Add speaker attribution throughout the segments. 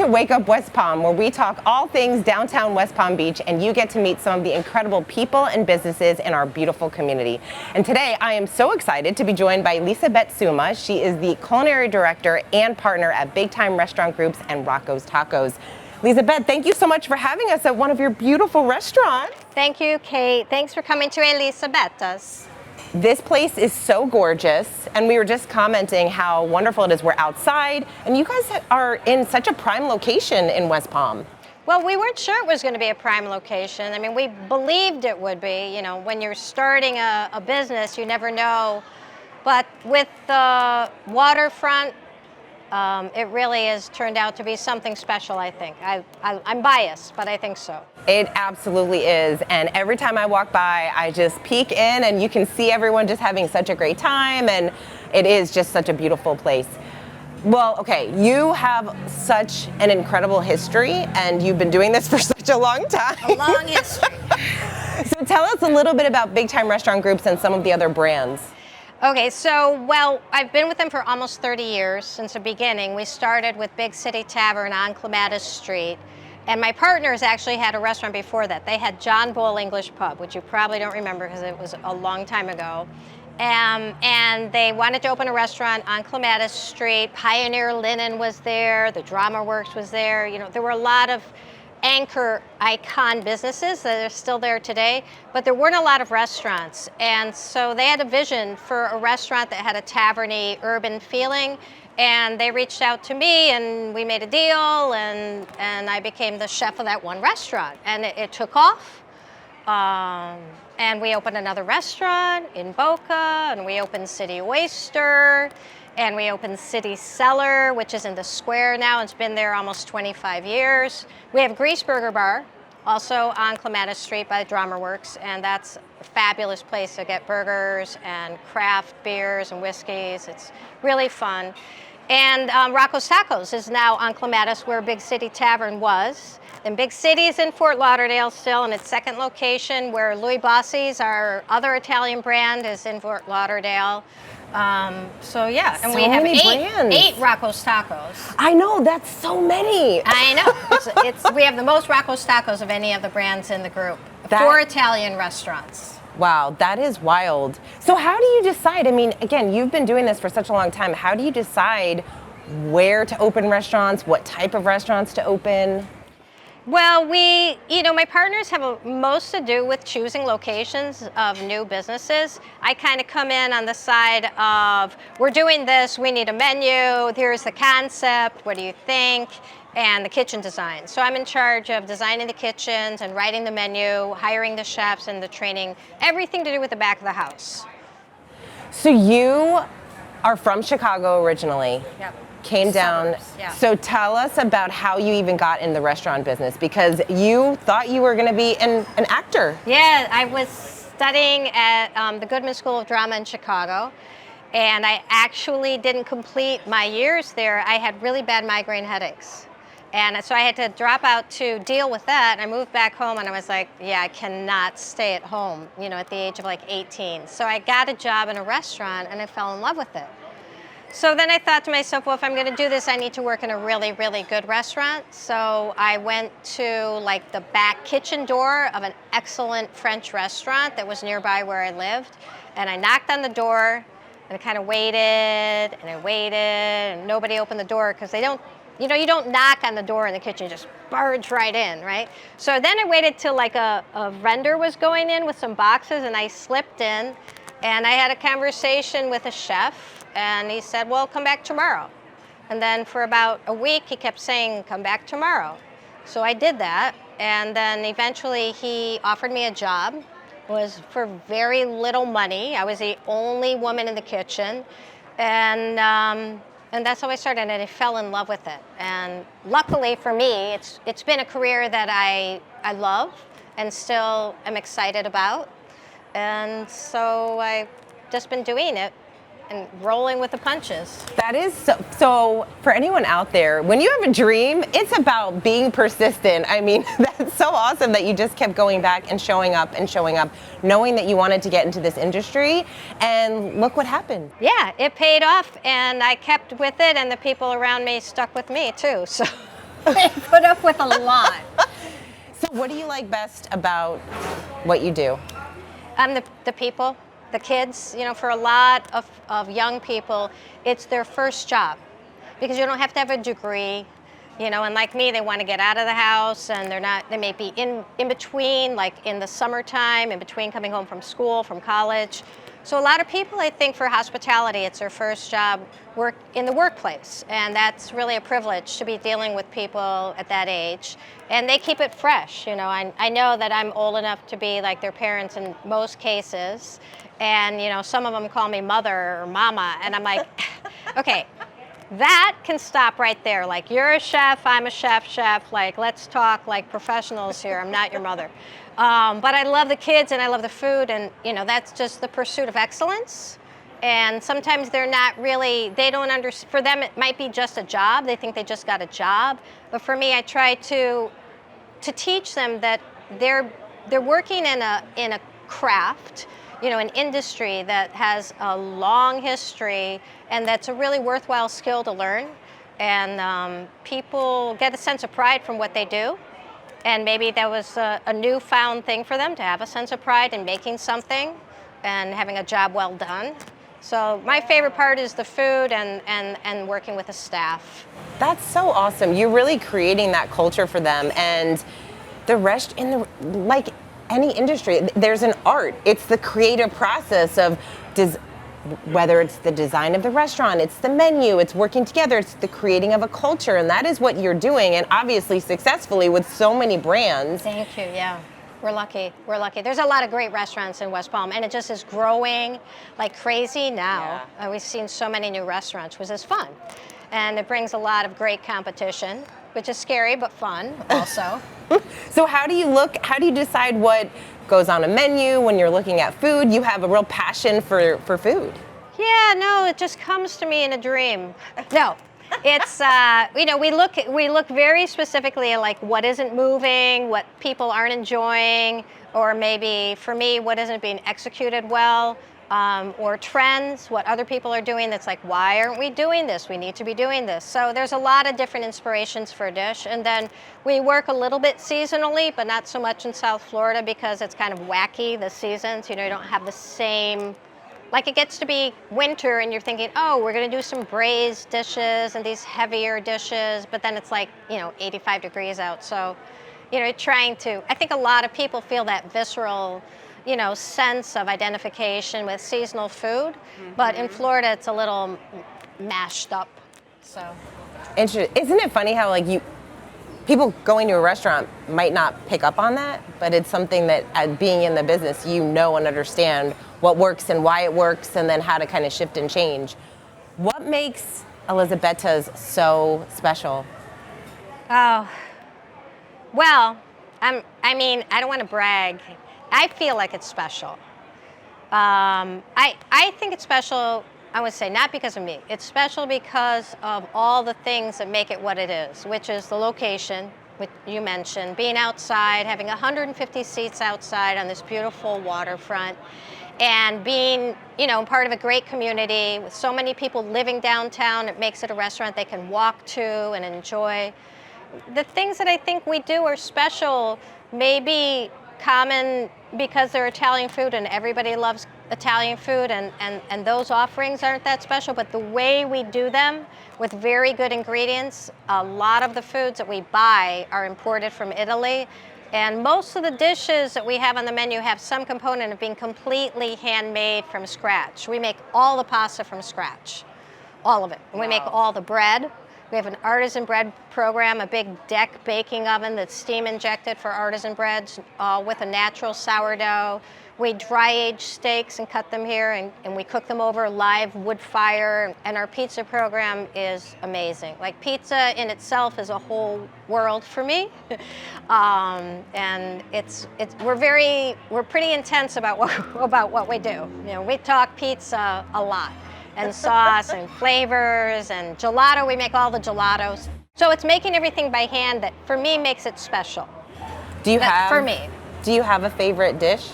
Speaker 1: to Wake Up West Palm, where we talk all things downtown West Palm Beach, and you get to meet some of the incredible people and businesses in our beautiful community. And today, I am so excited to be joined by Elisabetta Summa. She is the culinary director and partner at Big Time Restaurant Groups and Rocco's Tacos. Elisabetta, thank you so much for having us at one of your beautiful restaurants.
Speaker 2: Thank you, Kate. Thanks for coming to Elisabetta's.
Speaker 1: This place is so gorgeous, and we were just commenting how wonderful it is. We're outside, and you guys are in such a prime location in West Palm.
Speaker 2: Well, we weren't sure it was going to be a prime location. I mean, we believed it would be. You know, when you're starting a business, you never know. But with the waterfront, it really has turned out to be something special, I think. I'm biased, but I think so.
Speaker 1: It absolutely is. And every time I walk by, I just peek in and you can see everyone just having such a great time. And it is just such a beautiful place. Well, okay, you have such an incredible history and you've been doing this for such a long time.
Speaker 2: A long history.
Speaker 1: So tell us a little bit about Big Time Restaurant Groups and some of the other brands.
Speaker 2: Okay, so, well, I've been with them for almost 30 years since the beginning. We started with Big City Tavern on Clematis Street. And my partners actually had a restaurant before that. They had John Bull English Pub, which you probably don't remember because it was a long time ago. And they wanted to open a restaurant on Clematis Street. Pioneer Linen was there. The Drama Works was there. You know, there were a lot of anchor icon businesses that are still there today, but there weren't a lot of restaurants. And so they had a vision for a restaurant that had a tavern-y urban feeling. And they reached out to me and we made a deal and I became the chef of that one restaurant. And it took off. And we opened another restaurant in Boca, and we opened City Oyster, and we opened City Cellar, which is in the square now. It's been there almost 25 years. We have Grease Burger Bar, also on Clematis Street by Drama Works, and that's a fabulous place to get burgers and craft beers and whiskeys. It's really fun. And Rocco's Tacos is now on Clematis, where Big City Tavern was. Then Big City is in Fort Lauderdale still in its second location, where Louis Bossi's, our other Italian brand, is in Fort Lauderdale. So yeah, and
Speaker 1: so
Speaker 2: we have
Speaker 1: eight
Speaker 2: Rocco's Tacos.
Speaker 1: I know, that's so many.
Speaker 2: I know. We have the most Rocco's Tacos of any of the brands in the group. 4 Italian restaurants.
Speaker 1: Wow, that is wild. So how do you decide? I mean, again, you've been doing this for such a long time. How do you decide where to open restaurants, what type of restaurants to open?
Speaker 2: Well, my partners have most to do with choosing locations of new businesses. I kind of come in on the side of, we're doing this, we need a menu, here's the concept, what do you think? And the kitchen design. So I'm in charge of designing the kitchens and writing the menu, hiring the chefs and the training, everything to do with the back of the house.
Speaker 1: So you are from Chicago originally.
Speaker 2: Yep.
Speaker 1: Came down.
Speaker 2: Yeah. So
Speaker 1: So tell us about how you even got in the restaurant business, because you thought you were going to be an actor.
Speaker 2: Yeah, I was studying at the Goodman School of Drama in Chicago, and I actually didn't complete my years there. I had really bad migraine headaches. And so I had to drop out to deal with that. I moved back home and I was like, yeah, I cannot stay at home, at the age of like 18. So I got a job in a restaurant and I fell in love with it. So then I thought to myself, well, if I'm going to do this, I need to work in a really, really good restaurant. So I went to like the back kitchen door of an excellent French restaurant that was nearby where I lived. And I knocked on the door and I kind of waited and I waited and nobody opened the door because they don't, you don't knock on the door in the kitchen, you just barge right in, right? So then I waited till like a vendor was going in with some boxes and I slipped in and I had a conversation with a chef. And he said, well, come back tomorrow. And then for about a week, he kept saying, come back tomorrow. So I did that. And then eventually he offered me a job. It was for very little money. I was the only woman in the kitchen. And that's how I started. And I fell in love with it. And luckily for me, it's been a career that I love and still am excited about. And so I've just been doing it and rolling with the punches.
Speaker 1: That is so for anyone out there, when you have a dream, it's about being persistent. I mean, that's so awesome that you just kept going back and showing up, knowing that you wanted to get into this industry, and look what happened.
Speaker 2: Yeah, it paid off, and I kept with it, and the people around me stuck with me too. So They put up with a lot.
Speaker 1: So what do you like best about what you do?
Speaker 2: The people, the kids, for a lot of young people, it's their first job because you don't have to have a degree, and like me, they want to get out of the house and they may be in between, like in the summertime, in between coming home from school, from college. So a lot of people, I think, for hospitality, it's their first job work in the workplace. And that's really a privilege to be dealing with people at that age. And they keep it fresh. I know that I'm old enough to be like their parents in most cases. And, some of them call me mother or mama. And I'm like, okay, that can stop right there. Like, you're a chef, I'm a chef. Like, let's talk like professionals here. I'm not your mother. But I love the kids and I love the food, and that's just the pursuit of excellence. And sometimes they're not really, they don't understand. For them, it might be just a job. They think they just got a job. But for me, I try to teach them that they're working in a craft, an industry that has a long history, and that's a really worthwhile skill to learn. And people get a sense of pride from what they do. And maybe that was a newfound thing for them to have a sense of pride in making something and having a job well done. So my favorite part is the food and working with the staff.
Speaker 1: That's so awesome. You're really creating that culture for them. And the rest like any industry, there's an art. It's the creative process of whether it's the design of the restaurant, it's the menu, it's working together, it's the creating of a culture, and that is what you're doing, and obviously successfully with so many brands.
Speaker 2: Thank you, yeah. We're lucky. There's a lot of great restaurants in West Palm, and it just is growing like crazy now.
Speaker 1: Yeah.
Speaker 2: We've seen so many new restaurants, which is fun. And it brings a lot of great competition, which is scary but fun also.
Speaker 1: So how do you decide what goes on a menu when you're looking at food? You have a real passion for food.
Speaker 2: Yeah, no, it just comes to me in a dream. No, it's we look very specifically at like what isn't moving, what people aren't enjoying, or maybe for me what isn't being executed well, or trends, what other people are doing that's like, why aren't we doing this? We need to be doing this. So there's a lot of different inspirations for a dish. And then we work a little bit seasonally, but not so much in South Florida because it's kind of wacky, the seasons. You don't have the same, like it gets to be winter and you're thinking, oh, we're going to do some braised dishes and these heavier dishes. But then it's like, 85 degrees out. So, trying to, I think a lot of people feel that visceral sense of identification with seasonal food, but in Florida it's a little mashed up. So,
Speaker 1: Interesting. Isn't it funny how people going to a restaurant might not pick up on that, but it's something that being in the business, and understand what works and why it works, and then how to kind of shift and change. What makes Elisabetta's so special?
Speaker 2: Oh, well, I don't want to brag. I feel like it's special. I think it's special, I would say, not because of me. It's special because of all the things that make it what it is, which is the location, which you mentioned, being outside, having 150 seats outside on this beautiful waterfront, and being, part of a great community with so many people living downtown. It makes it a restaurant they can walk to and enjoy. The things that I think we do are special, maybe common because they're Italian food and everybody loves Italian food, and those offerings aren't that special, but the way we do them with very good ingredients, a lot of the foods that we buy are imported from Italy, and most of the dishes that we have on the menu have some component of being completely handmade from scratch. We make all the pasta from scratch, all of it. And we make all the bread. We have an artisan bread program, a big deck baking oven that's steam injected for artisan breads with a natural sourdough. We dry age steaks and cut them here, and we cook them over live wood fire. And our pizza program is amazing. Like, pizza in itself is a whole world for me. And we're pretty intense about what we do. We talk pizza a lot. And sauce and flavors and gelato. We make all the gelatos. So it's making everything by hand that, for me, makes it special.
Speaker 1: Do you have a favorite dish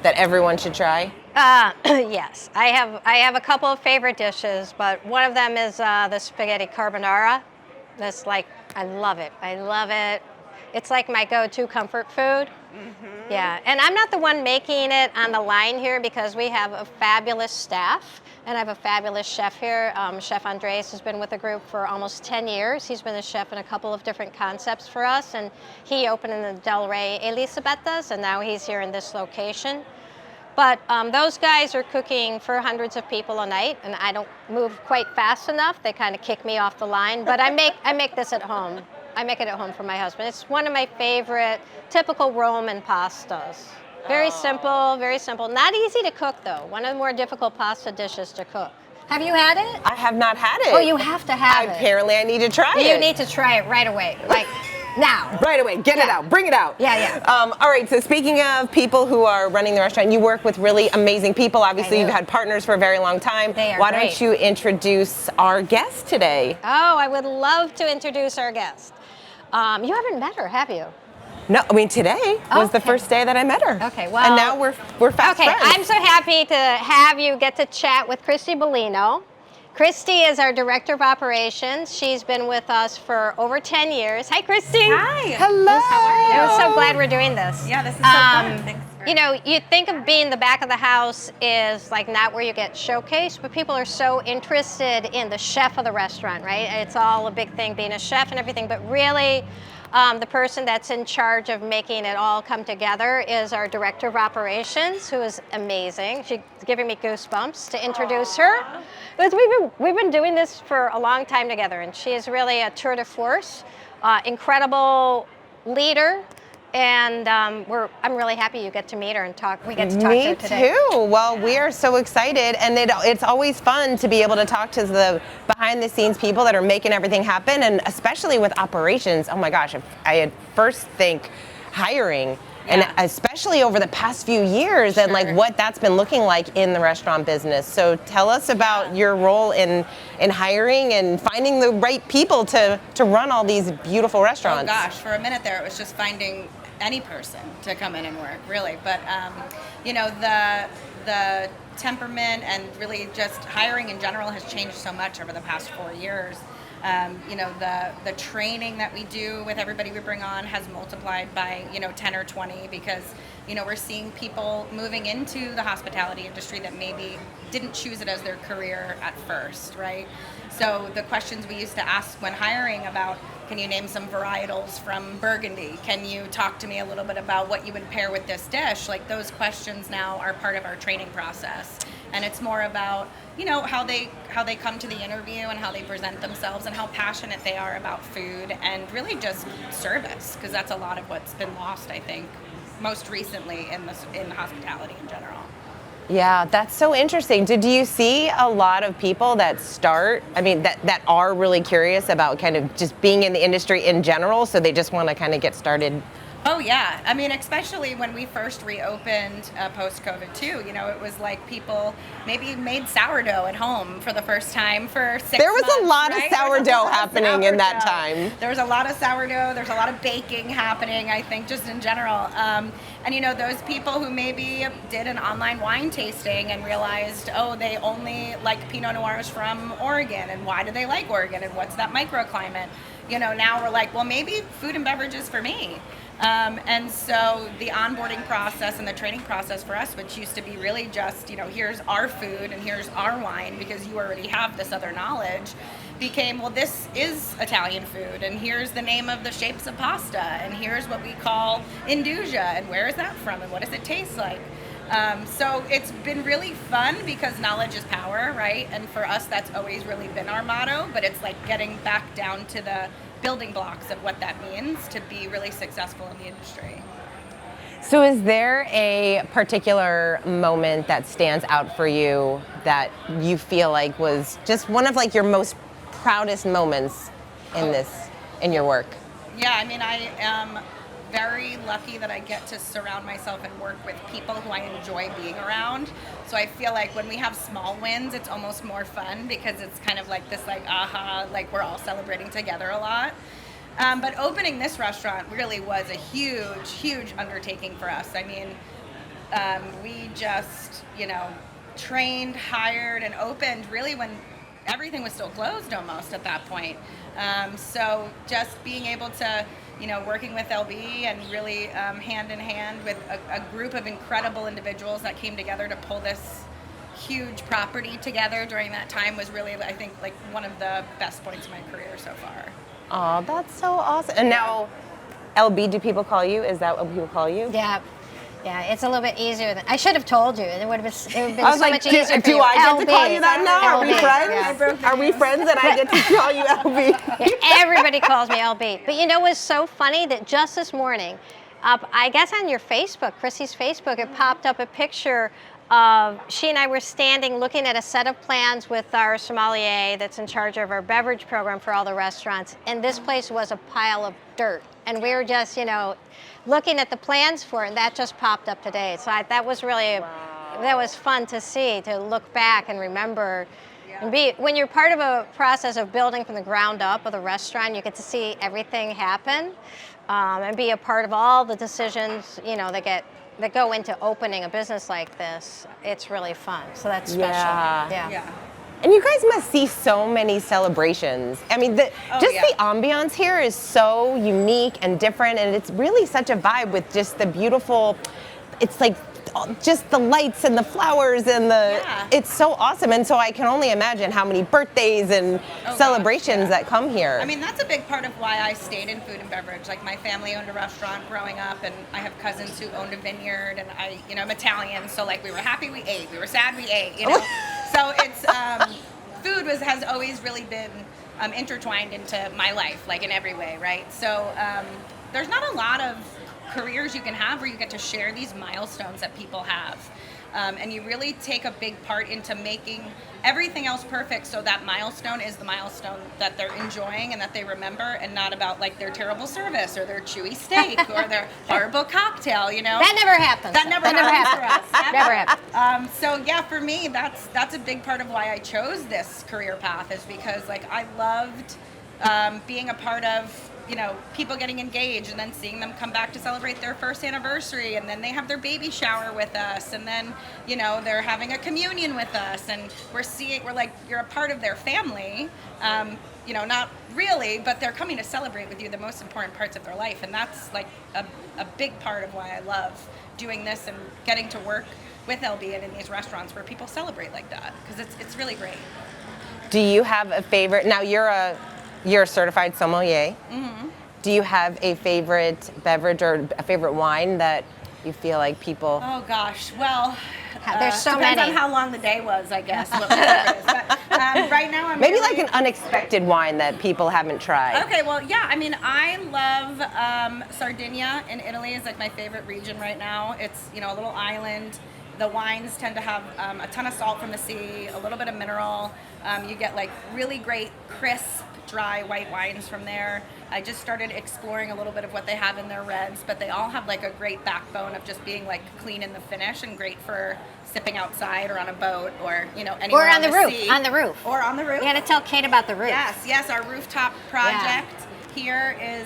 Speaker 1: that everyone should try?
Speaker 2: Yes, I have a couple of favorite dishes, but one of them is the spaghetti carbonara. That's like I love it. I love it. It's like my go-to comfort food. Yeah, and I'm not the one making it on the line here because we have a fabulous staff, and I have a fabulous chef here. Chef Andres has been with the group for almost 10 years. He's been a chef in a couple of different concepts for us, and he opened in the Del Rey Elisabetta's, and now he's here in this location. But those guys are cooking for hundreds of people a night, and I don't move quite fast enough. They kind of kick me off the line, but I make this at home. I make it at home for my husband. It's one of my favorite typical Roman pastas. Very simple, very simple. Not easy to cook though. One of the more difficult pasta dishes to cook. Have you had it?
Speaker 1: I have not had it.
Speaker 2: Oh, you have to have it.
Speaker 1: Apparently I need to try it.
Speaker 2: You need to try it right away. Like now.
Speaker 1: Right away, get it out, bring it out.
Speaker 2: Yeah.
Speaker 1: All right, so speaking of people who are running the restaurant, you work with really amazing people. Obviously, you've had partners for a very long time.
Speaker 2: They are
Speaker 1: Why
Speaker 2: great.
Speaker 1: don't you introduce our guest today?
Speaker 2: Oh, I would love to introduce our guest. You haven't met her, have you?
Speaker 1: No, I mean today was the
Speaker 2: Okay.
Speaker 1: first day that I met her.
Speaker 2: Okay, well.
Speaker 1: And now we're fast
Speaker 2: Okay,
Speaker 1: friends.
Speaker 2: I'm so happy to have you get to chat with Christie Bellino. Christie is our Director of Operations. She's been with us for over 10 years. Hi, Christie.
Speaker 3: Hi.
Speaker 1: Hello.
Speaker 3: How are you?
Speaker 2: I'm so glad we're doing this.
Speaker 3: Yeah, this is so fun. Thanks for
Speaker 2: You know, you think of being the back of the house is like not where you get showcased, but people are so interested in the chef of the restaurant, right? It's all a big thing being a chef and everything, but really the person that's in charge of making it all come together is our Director of Operations, who is amazing. She's giving me goosebumps to introduce her. Because we've been doing this for a long time together, and she is really a tour de force, incredible leader. And I'm really happy you get to meet her and talk. We get to talk to her today.
Speaker 1: Me too. Well, we are so excited, and it's always fun to be able to talk to the behind-the-scenes people that are making everything happen, and especially with operations. Oh my gosh, if I had first think hiring, and especially over the past few years, and like what that's been looking like in the restaurant business. So tell us about your role in hiring and finding the right people to run all these beautiful restaurants.
Speaker 3: Oh gosh, for a minute there, it was just finding any person to come in and work, really. But you know, the temperament and really just hiring in general has changed so much over the past 4 years. You know, the training that we do with everybody we bring on has multiplied by 10 or 20 because we're seeing people moving into the hospitality industry that maybe didn't choose it as their career at first, right? So the questions we used to ask when hiring about, can you name some varietals from Burgundy? Can you talk to me a little bit about what you would pair with this dish? Like those questions now are part of our training process. And it's more about, how they come to the interview and how they present themselves and how passionate they are about food and really just service, because that's a lot of what's been lost, I think, most recently in hospitality in general.
Speaker 1: Yeah, that's so interesting. Do you see a lot of people that that are really curious about kind of just being in the industry in general, so they just want to kind of get started?
Speaker 3: Oh yeah, I mean, especially when we first reopened post-COVID too, it was like people maybe made sourdough at home for the first time for 6 months.
Speaker 1: There was a lot
Speaker 3: right?
Speaker 1: of sourdough happening in that time.
Speaker 3: There was a lot of sourdough, there's a lot of baking happening, I think, just in general. And those people who maybe did an online wine tasting and realized, oh, they only like Pinot Noirs from Oregon, and why do they like Oregon, and what's that microclimate? Now we're like, well, maybe food and beverages for me. And so the onboarding process and the training process for us, which used to be really just, here's our food and here's our wine because you already have this other knowledge, became, well, this is Italian food, and here's the name of the shapes of pasta, and here's what we call induja, and where is that from, and what does it taste like? So it's been really fun because knowledge is power, right? And for us, that's always really been our motto, but it's like getting back down to the building blocks of what that means to be really successful in the industry.
Speaker 1: So is there a particular moment that stands out for you that you feel like was just one of like your most proudest moments in your work?
Speaker 3: Yeah, I mean, I am very lucky that I get to surround myself and work with people who I enjoy being around. So I feel like when we have small wins, it's almost more fun because it's kind of like this aha, like we're all celebrating together a lot. But opening this restaurant really was a huge, huge undertaking for us. I mean, we just, trained, hired, and opened really when everything was still closed almost at that point. So just being able to, working with LB and really hand in hand with a group of incredible individuals that came together to pull this huge property together during that time was really, I think, like one of the best points of my career so far.
Speaker 1: Oh, that's so awesome. And now, LB, do people call you? Is that what people call you?
Speaker 2: Yeah. Yeah, it's a little bit easier than I should have told you. It would have been
Speaker 1: I was
Speaker 2: so
Speaker 1: like,
Speaker 2: much easier.
Speaker 1: do I get to call you that now? Are we friends?
Speaker 2: Yeah.
Speaker 1: Are we friends and I get to call you LB?
Speaker 2: Yeah, everybody calls me LB. But it was so funny that just this morning, I guess on your Facebook, Christie's Facebook, it popped up a picture of she and I were standing looking at a set of plans with our sommelier that's in charge of our beverage program for all the restaurants. And this place was a pile of dirt. And we were just, looking at the plans for it, and that just popped up today. So that was really, that was fun to see, to look back and remember. And when you're part of a process of building from the ground up of the restaurant, you get to see everything happen and be a part of all the decisions, that go into opening a business like this. It's really fun. So that's special.
Speaker 3: Yeah.
Speaker 1: And you guys must see so many celebrations. I mean, the ambiance here is so unique and different, and it's really such a vibe with just the beautiful, it's like just the lights and the flowers and it's so awesome. And so I can only imagine how many birthdays and celebrations that come here.
Speaker 3: I mean, that's a big part of why I stayed in food and beverage. Like, my family owned a restaurant growing up, and I have cousins who owned a vineyard, and I'm Italian, so like we were happy we ate, we were sad we ate, So it's food has always really been intertwined into my life, like in every way, right? So there's not a lot of careers you can have where you get to share these milestones that people have. And you really take a big part into making everything else perfect, so that milestone is the milestone that they're enjoying and that they remember, and not about like their terrible service or their chewy steak or their horrible cocktail,
Speaker 2: That never happens.
Speaker 3: That never happens for us.
Speaker 2: Never happens.
Speaker 3: So yeah, for me, that's a big part of why I chose this career path, is because like I loved being a part of people getting engaged and then seeing them come back to celebrate their first anniversary, and then they have their baby shower with us, and then they're having a communion with us, and we're like, you're a part of their family, not really, but they're coming to celebrate with you the most important parts of their life. And that's like a big part of why I love doing this and getting to work with LB and in these restaurants where people celebrate like that, because it's really great.
Speaker 1: Do you have a favorite? Now you're a certified sommelier.
Speaker 3: Mm-hmm.
Speaker 1: Do you have a favorite beverage or a favorite wine that you feel like people?
Speaker 3: Oh gosh, well,
Speaker 2: there's so
Speaker 3: depends
Speaker 2: many.
Speaker 3: on how long the day was, I guess. What it is. But right now, I'm
Speaker 1: maybe
Speaker 3: really,
Speaker 1: like an unexpected wine that people haven't tried.
Speaker 3: Okay, well, yeah. I mean, I love Sardinia in Italy. Is like my favorite region right now. It's a little island. The wines tend to have a ton of salt from the sea, a little bit of mineral. You get like really great crisp, dry white wines from there. I just started exploring a little bit of what they have in their reds, but they all have like a great backbone of just being like clean in the finish and great for sipping outside or on a boat or anywhere
Speaker 2: or on the roof.
Speaker 3: sea.
Speaker 2: On the roof.
Speaker 3: Or on the roof.
Speaker 2: You got to tell Kate about the roof.
Speaker 3: Yes. Our rooftop project here is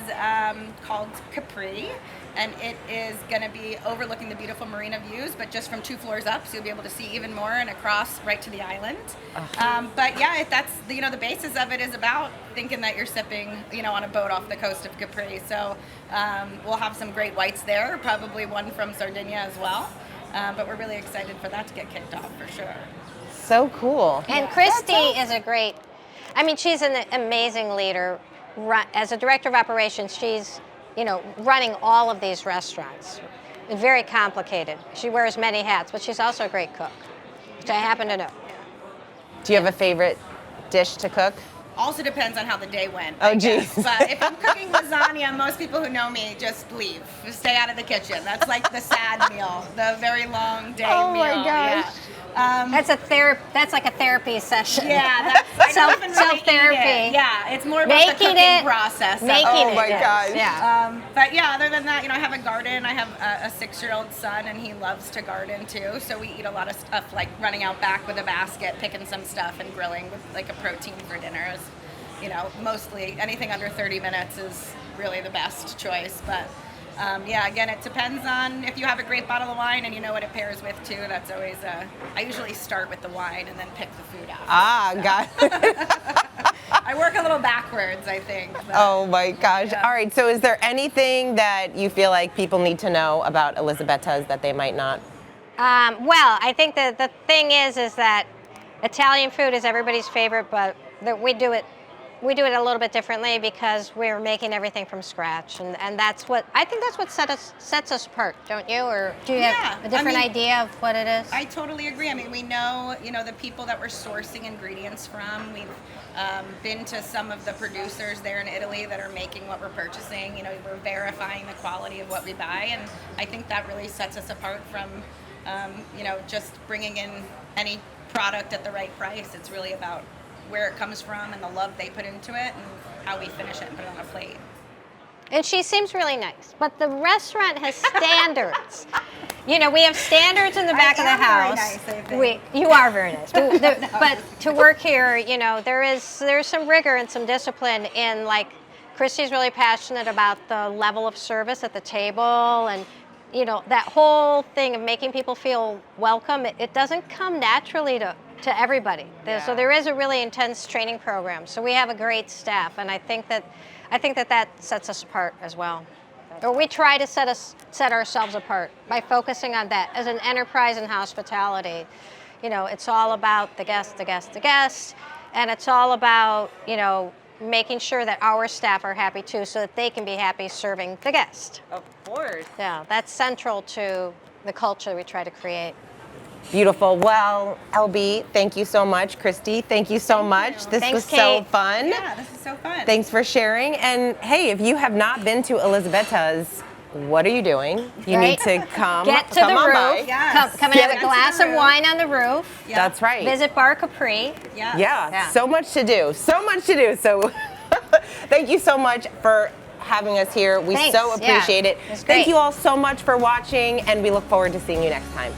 Speaker 3: called Capri. And it is going to be overlooking the beautiful marina views, but just from 2 floors up, so you'll be able to see even more and across right to the island. But yeah, that's the basis of it is about thinking that you're sipping on a boat off the coast of Capri. So we'll have some great whites there, probably one from Sardinia as well. But we're really excited for that to get kicked off for sure.
Speaker 1: So cool.
Speaker 2: And Christie is she's an amazing leader. As a director of operations, she's running all of these restaurants. Very complicated. She wears many hats, but she's also a great cook, which I happen to know.
Speaker 1: Do you have a favorite dish to cook?
Speaker 3: Also depends on how the day went.
Speaker 1: Oh, geez.
Speaker 3: But if I'm cooking lasagna, most people who know me just leave. Just stay out of the kitchen. That's like the sad meal, the very long day meal.
Speaker 1: Oh my gosh.
Speaker 2: That's like a therapy session.
Speaker 3: Yeah, that's
Speaker 2: self-therapy.
Speaker 3: Yeah, it's more about the cooking process.
Speaker 1: Oh my gosh.
Speaker 2: Yeah.
Speaker 3: But yeah, other than that, I have a garden. I have a 6-year-old son, and he loves to garden too. So we eat a lot of stuff, like running out back with a basket, picking some stuff, and grilling with like a protein for dinners. Mostly anything under 30 minutes is really the best choice. But Yeah, again, it depends on if you have a great bottle of wine and you know what it pairs with too. That's always, I usually start with the wine and then pick the food after.
Speaker 1: Got it.
Speaker 3: I work a little backwards, I think. But,
Speaker 1: Oh my gosh.
Speaker 3: Yeah.
Speaker 1: All right, so is there anything that you feel like people need to know about Elisabetta's that they might not?
Speaker 2: Well, I think that the thing is that Italian food is everybody's favorite, but that we do it a little bit differently because we're making everything from scratch, and that's what I think that's what sets us apart, don't you? Or do you have a different idea of what it is?
Speaker 3: I totally agree. I mean, we know, the people that we're sourcing ingredients from. We've been to some of the producers there in Italy that are making what we're purchasing. We're verifying the quality of what we buy, and I think that really sets us apart from, just bringing in any product at the right price. It's really about where it comes from and the love they put into it and how we finish it and put it on a plate.
Speaker 2: And she seems really nice, but the restaurant has standards. We have standards in the back of the house.
Speaker 3: Very nice, I think.
Speaker 2: You are very nice. But to work here, there's some rigor and some discipline in, like, Christie's really passionate about the level of service at the table, and that whole thing of making people feel welcome. It doesn't come naturally to everybody. So there is a really intense training program. So we have a great staff, and I think that sets us apart as well. Or we try to set ourselves apart by focusing on that as an enterprise in hospitality. It's all about the guest, and it's all about making sure that our staff are happy too, so that they can be happy serving the guest.
Speaker 1: Of course.
Speaker 2: Yeah, that's central to the culture we try to create.
Speaker 1: Beautiful. Well, LB, thank you so much. Christy, thank you so much. This
Speaker 2: Thanks,
Speaker 1: was so
Speaker 2: Kate.
Speaker 1: fun.
Speaker 3: Yeah, this is so fun.
Speaker 1: Thanks for sharing. And hey, if you have not been to Elisabetta's, what are you doing? You need to come.
Speaker 2: Get to
Speaker 1: come
Speaker 2: the
Speaker 1: on
Speaker 2: roof.
Speaker 1: by.
Speaker 3: Yes.
Speaker 2: Come and have
Speaker 3: Get
Speaker 2: a
Speaker 3: to
Speaker 2: glass
Speaker 3: the
Speaker 2: of
Speaker 3: roof.
Speaker 2: wine on the roof.
Speaker 3: Yeah.
Speaker 1: That's right.
Speaker 2: Visit Bar Capri.
Speaker 3: Yeah.
Speaker 1: Yeah, so much to do. So much to do. So thank you so much for having us here. We
Speaker 2: Thanks.
Speaker 1: so appreciate
Speaker 2: Yeah.
Speaker 1: it.
Speaker 2: It was
Speaker 1: Thank
Speaker 2: great.
Speaker 1: you all so much for watching, and we look forward to seeing you next time.